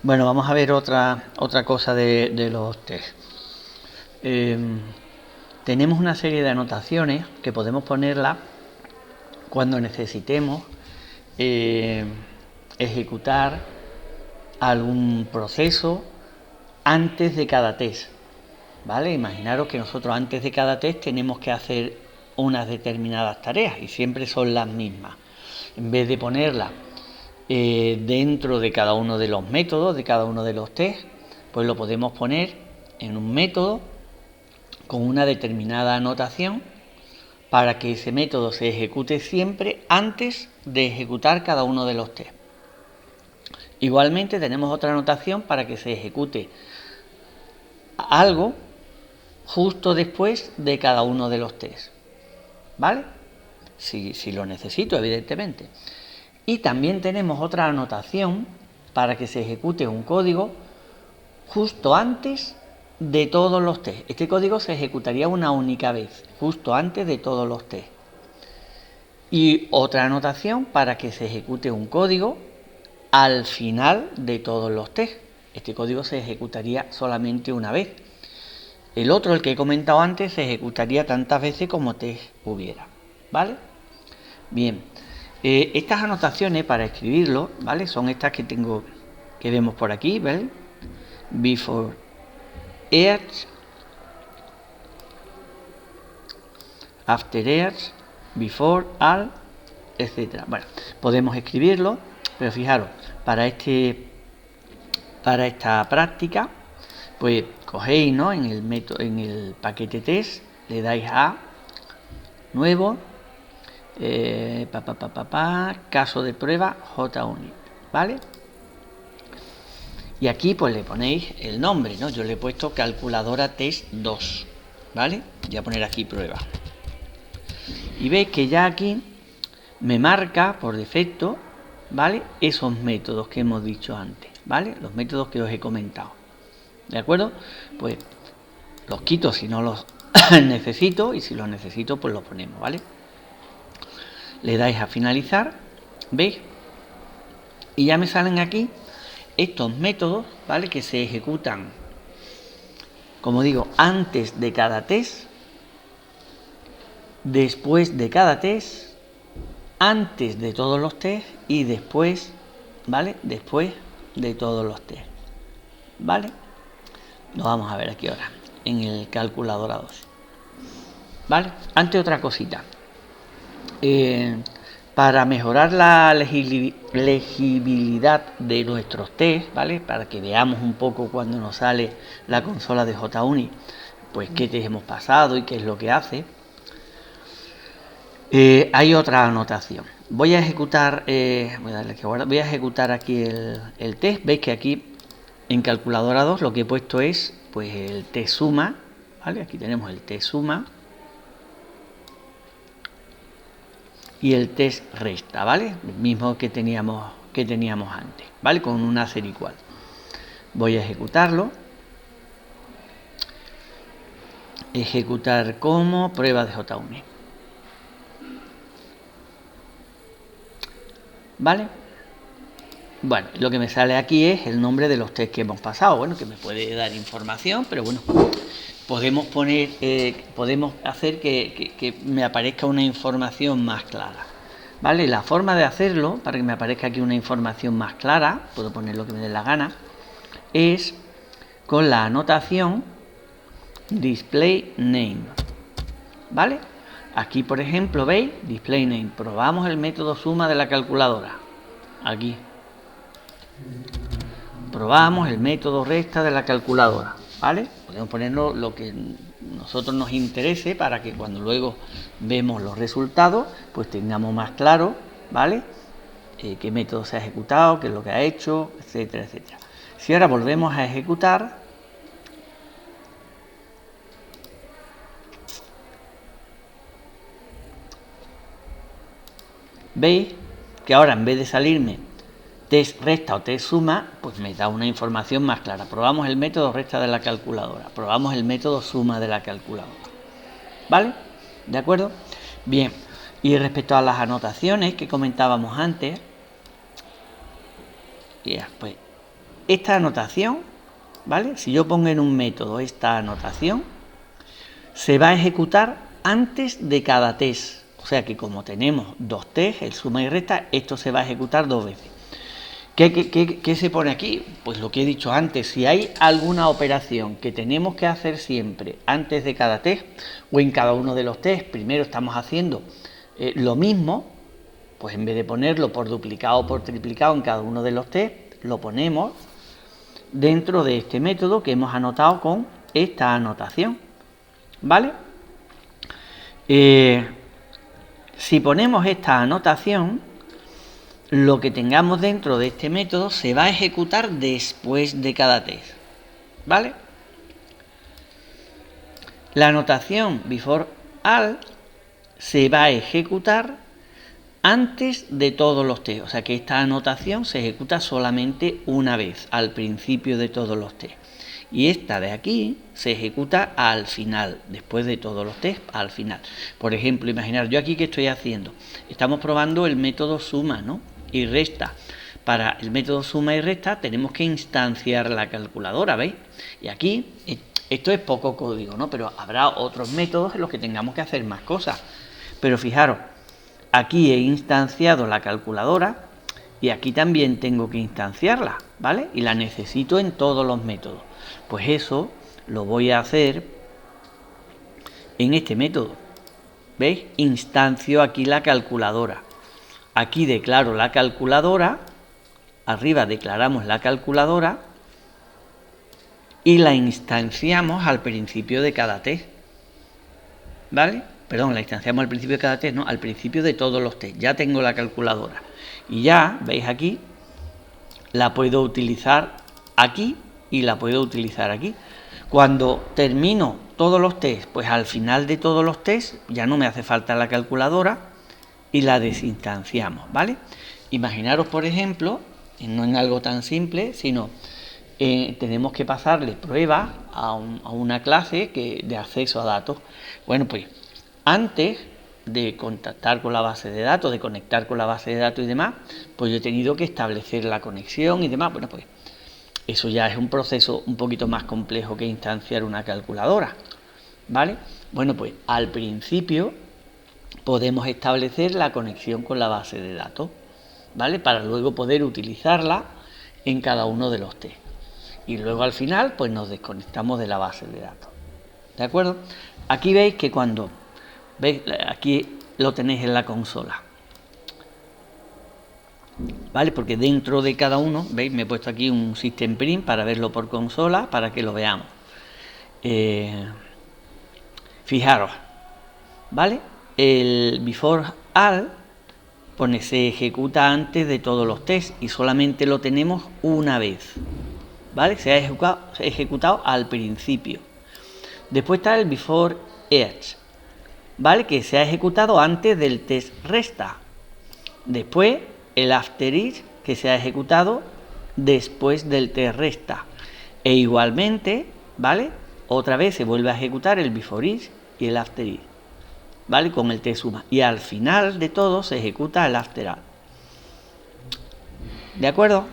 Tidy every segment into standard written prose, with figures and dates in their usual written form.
Bueno, vamos a ver otra cosa de los test. Tenemos una serie de anotaciones que podemos ponerlas cuando necesitemos ejecutar algún proceso antes de cada test, ¿vale? Imaginaros que nosotros antes de cada test tenemos que hacer unas determinadas tareas y siempre son las mismas. En vez de ponerlas dentro de cada uno de los métodos, de cada uno de los test, pues lo podemos poner en un método con una determinada anotación para que ese método se ejecute siempre antes de ejecutar cada uno de los test. Igualmente tenemos otra anotación para que se ejecute algo justo después de cada uno de los test, ¿vale? Si lo necesito, evidentemente. Y también tenemos otra anotación para que se ejecute un código justo antes de todos los test. Este código se ejecutaría una única vez, justo antes de todos los test. Y otra anotación para que se ejecute un código al final de todos los test. Este código se ejecutaría solamente una vez. El otro, el que he comentado antes, se ejecutaría tantas veces como test hubiera, ¿vale? Bien, estas anotaciones para escribirlo, ¿vale? Son estas que vemos por aquí, ¿vale? Before each, after each, before, all, etcétera. Bueno, podemos escribirlo, pero fijaros, para esta práctica, pues cogéis, ¿no? En el paquete test, le dais a nuevo, caso de prueba JUnit, ¿vale? Y aquí pues le ponéis el nombre, ¿no? Yo le he puesto calculadora test 2, ¿vale? Voy a poner aquí prueba. Y veis que ya aquí me marca por defecto, ¿vale? Esos métodos que hemos dicho antes, ¿vale? Los métodos que os he comentado, ¿de acuerdo? Pues los quito si no los necesito y si los necesito pues los ponemos, ¿vale? Le dais a finalizar, ¿veis? Y ya me salen aquí estos métodos, ¿vale? Que se ejecutan, como digo, antes de cada test, después de cada test, antes de todos los test y después, ¿vale? Después de todos los test, ¿vale? Lo vamos a ver aquí ahora, en el calculadora 2, ¿vale? Antes otra cosita. Para mejorar la legibilidad de nuestros test, ¿vale? Para que veamos un poco cuando nos sale la consola de JUnit, pues qué test hemos pasado y qué es lo que hace. Hay otra anotación. Voy a ejecutar, voy a ejecutar aquí el test. Veis que aquí en calculadora 2 lo que he puesto es pues el test suma, ¿vale? Aquí tenemos el test suma y el test resta, ¿vale? El mismo que teníamos antes, ¿vale? Con un hacer igual. Voy a ejecutarlo. Ejecutar como prueba de JUnit, ¿vale? Bueno, lo que me sale aquí es el nombre de los test que hemos pasado. Bueno, que me puede dar información, pero bueno, podemos poner, podemos hacer que me aparezca una información más clara, ¿vale? La forma de hacerlo, para que me aparezca aquí una información más clara, puedo poner lo que me dé la gana, es con la anotación display name, ¿vale? Aquí, por ejemplo, veis, display name, probamos el método suma de la calculadora, aquí. Probamos el método resta de la calculadora, ¿vale? Podemos ponerlo lo que nosotros nos interese para que cuando luego vemos los resultados, pues tengamos más claro, ¿vale? Qué método se ha ejecutado, qué es lo que ha hecho, etcétera, etcétera. Si ahora volvemos a ejecutar, veis que ahora en vez de salirme test resta o test suma, pues me da una información más clara. Probamos el método resta de la calculadora, probamos el método suma de la calculadora, ¿vale? ¿De acuerdo? Bien, y respecto a las anotaciones que comentábamos antes, pues esta anotación, ¿vale? Si yo pongo en un método esta anotación, se va a ejecutar antes de cada test. O sea que como tenemos dos test, el suma y resta, esto se va a ejecutar dos veces. ¿Qué se pone aquí? Pues lo que he dicho antes, si hay alguna operación que tenemos que hacer siempre antes de cada test o en cada uno de los test, primero estamos haciendo lo mismo, pues en vez de ponerlo por duplicado o por triplicado en cada uno de los test, lo ponemos dentro de este método que hemos anotado con esta anotación, ¿vale? Si ponemos esta anotación, lo que tengamos dentro de este método se va a ejecutar después de cada test, ¿vale? La anotación before all se va a ejecutar antes de todos los test, o sea que esta anotación se ejecuta solamente una vez, al principio de todos los test. Y esta de aquí se ejecuta al final, después de todos los test, al final. Por ejemplo, imaginar, yo aquí ¿qué estoy haciendo? Estamos probando el método suma, ¿no? Y resta. Para el método suma y resta tenemos que instanciar la calculadora, ¿veis? Y aquí, esto es poco código, ¿no? Pero habrá otros métodos en los que tengamos que hacer más cosas. Pero fijaros, aquí he instanciado la calculadora y aquí también tengo que instanciarla, ¿vale? Y la necesito en todos los métodos. Pues eso lo voy a hacer en este método. ¿Veis? Instancio aquí la calculadora. Aquí declaro la calculadora, arriba declaramos la calculadora y la instanciamos al principio de cada test. ¿Vale? Perdón, la instanciamos al principio de cada test, no, al principio de todos los test. Ya tengo la calculadora. Y ya, veis aquí, la puedo utilizar aquí y la puedo utilizar aquí. Cuando termino todos los test, pues al final de todos los test ya no me hace falta la calculadora y la desinstanciamos, ¿vale? Imaginaros, por ejemplo, no en algo tan simple, sino tenemos que pasarle pruebas a una clase de acceso a datos. Bueno, pues antes de contactar con la base de datos, de conectar con la base de datos y demás, pues yo he tenido que establecer la conexión y demás. Bueno, pues eso ya es un proceso un poquito más complejo que instanciar una calculadora, ¿vale? Bueno, pues al principio podemos establecer la conexión con la base de datos, ¿vale? Para luego poder utilizarla en cada uno de los test. Y luego al final, pues nos desconectamos de la base de datos, ¿de acuerdo? Aquí veis que cuando, veis, aquí lo tenéis en la consola, ¿vale? Porque dentro de cada uno, ¿veis? Me he puesto aquí un system print para verlo por consola, para que lo veamos. Fijaros, ¿vale? El before all pone se ejecuta antes de todos los tests y solamente lo tenemos una vez, ¿vale? Se ha ejecutado al principio. Después está el before each, ¿vale? Que se ha ejecutado antes del test resta. Después el after each, que se ha ejecutado después del test resta. E igualmente, ¿vale? Otra vez se vuelve a ejecutar el before each y el after each, ¿vale? Con el test suma. Y al final de todo se ejecuta el after all. ¿De acuerdo?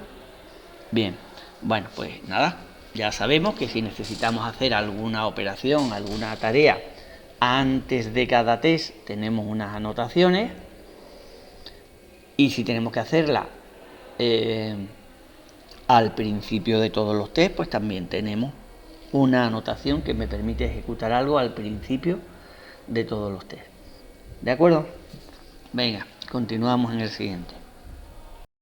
Bien. Bueno, pues nada. Ya sabemos que si necesitamos hacer alguna operación, alguna tarea antes de cada test, tenemos unas anotaciones. Y si tenemos que hacerla al principio de todos los test, pues también tenemos una anotación que me permite ejecutar algo al principio de todos los test. ¿De acuerdo? Venga, continuamos en el siguiente.